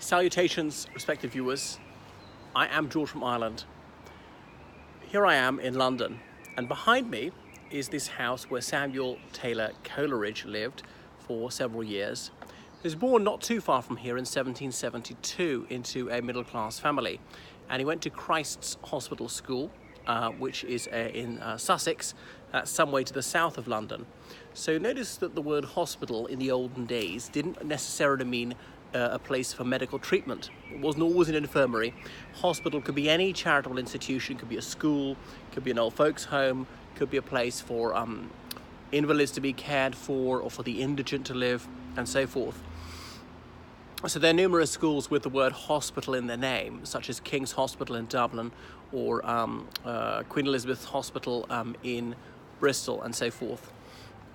Salutations, respected viewers. I am George from Ireland. Here I am in London, and behind me is this house where Samuel Taylor Coleridge lived for several years. He was born not too far from here in 1772 into a middle-class family, and he went to Christ's Hospital School, which is in Sussex, some way to the south of London. So notice that the word hospital in the olden days didn't necessarily mean a place for medical treatment. It wasn't always an infirmary. Hospital could be any charitable institution, could be a school, could be an old folks home, could be a place for invalids to be cared for, or for the indigent to live, and so forth. So there are numerous schools with the word hospital in their name, such as King's Hospital in Dublin, or Queen Elizabeth Hospital in Bristol, and so forth.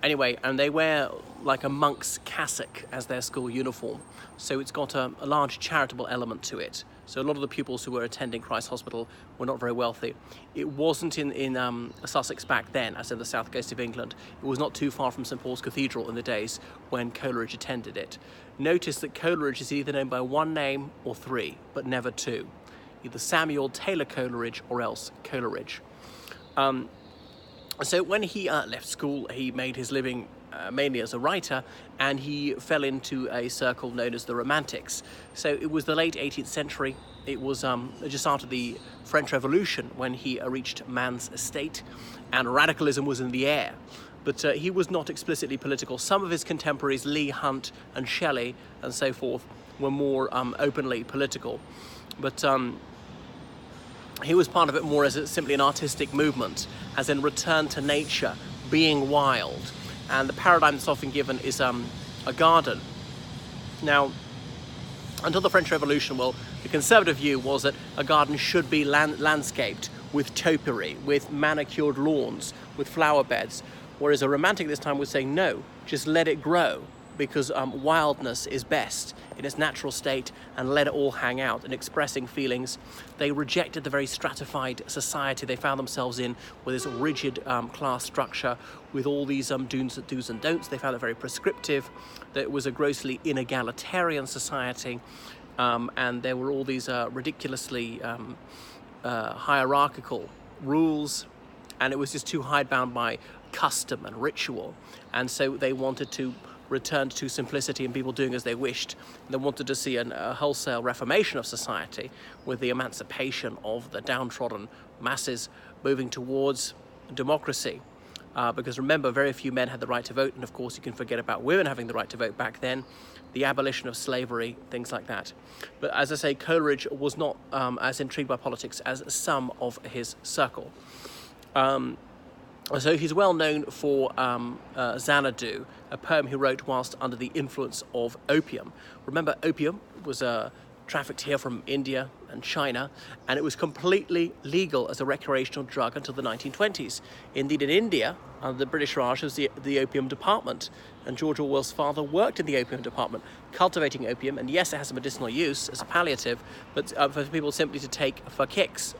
Anyway, and they wear like a monk's cassock as their school uniform, so it's got a large charitable element to it. So a lot of the pupils who were attending Christ's Hospital were not very wealthy. It wasn't in Sussex back then, as in the south coast of England. It was not too far from St Paul's Cathedral in the days when Coleridge attended it. Notice that Coleridge is either known by one name or three, but never two. Either Samuel Taylor Coleridge or else Coleridge. So when he left school, he made his living mainly as a writer, and he fell into a circle known as the Romantics. So it was the late 18th century. It was just after the French Revolution when he reached man's estate, and radicalism was in the air. But he was not explicitly political. Some of his contemporaries, Leigh Hunt and Shelley and so forth, were more openly political. But he was part of it more as simply an artistic movement, as in return to nature, being wild. And the paradigm that's often given is a garden. Now, until the French Revolution, well, the conservative view was that a garden should be landscaped with topiary, with manicured lawns, with flower beds, whereas a romantic this time was saying, no, just let it grow, because wildness is best in its natural state, and let it all hang out, and expressing feelings. They rejected the very stratified society they found themselves in, with this rigid class structure, with all these do's and don'ts. They found it very prescriptive, that it was a grossly inegalitarian society, and there were all these ridiculously hierarchical rules, and it was just too hidebound by custom and ritual. And so they wanted to return to simplicity and people doing as they wished. They wanted to see a wholesale reformation of society, with the emancipation of the downtrodden masses moving towards democracy. Because remember, very few men had the right to vote, and of course you can forget about women having the right to vote back then, the abolition of slavery, things like that. But as I say, Coleridge was not as intrigued by politics as some of his circle. So he's well known for Xanadu, a poem he wrote whilst under the influence of opium. Remember, opium was trafficked here from India and China, and it was completely legal as a recreational drug until the 1920s. Indeed, in India, under the British Raj, was the opium department, and George Orwell's father worked in the opium department, cultivating opium, and yes, it has a medicinal use as a palliative, but for people simply to take for kicks.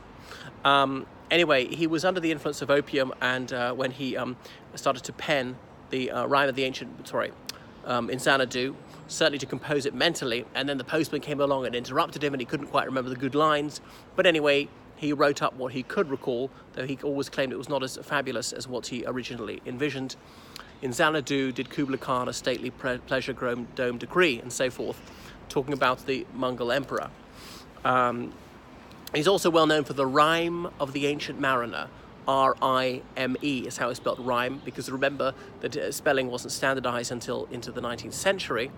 Anyway, he was under the influence of opium, and when he started to pen the rhyme of the ancient, in Xanadu, certainly to compose it mentally, and then the postman came along and interrupted him, and he couldn't quite remember the good lines. But anyway, he wrote up what he could recall, though he always claimed it was not as fabulous as what he originally envisioned. In Xanadu did Kublai Khan a stately pleasure-dome decree, and so forth, talking about the Mongol emperor. He's also well known for the Rime of the Ancient Mariner. R-I-M-E is how it's spelled, rhyme, because remember that spelling wasn't standardized until into the 19th century,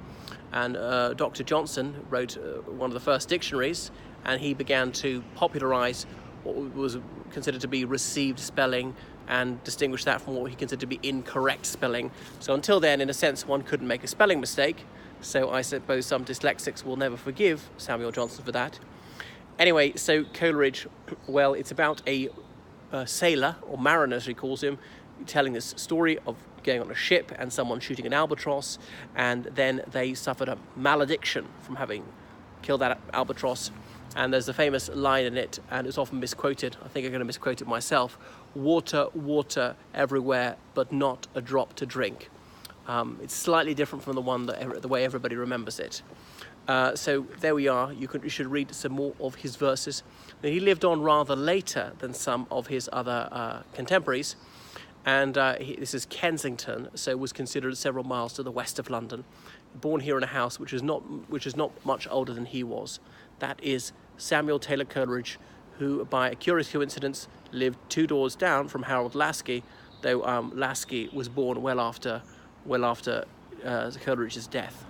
and Dr. Johnson wrote one of the first dictionaries, and he began to popularize what was considered to be received spelling and distinguish that from what he considered to be incorrect spelling. So until then, in a sense, one couldn't make a spelling mistake, so I suppose some dyslexics will never forgive Samuel Johnson for that. Anyway, so Coleridge, well, it's about a sailor, or mariner as he calls him, telling this story of going on a ship and someone shooting an albatross, and then they suffered a malediction from having killed that albatross. And there's a famous line in it, and it's often misquoted. I think I'm going to misquote it myself. Water, water everywhere, but not a drop to drink. It's slightly different from the one the way everybody remembers it. So there we are. You should read some more of his verses. Now, he lived on rather later than some of his other contemporaries, and this is Kensington, so was considered several miles to the west of London. Born here in a house which is not much older than he was. That is Samuel Taylor Coleridge, who, by a curious coincidence, lived 2 doors down from Harold Laski, though Laski was born well after Coleridge's death.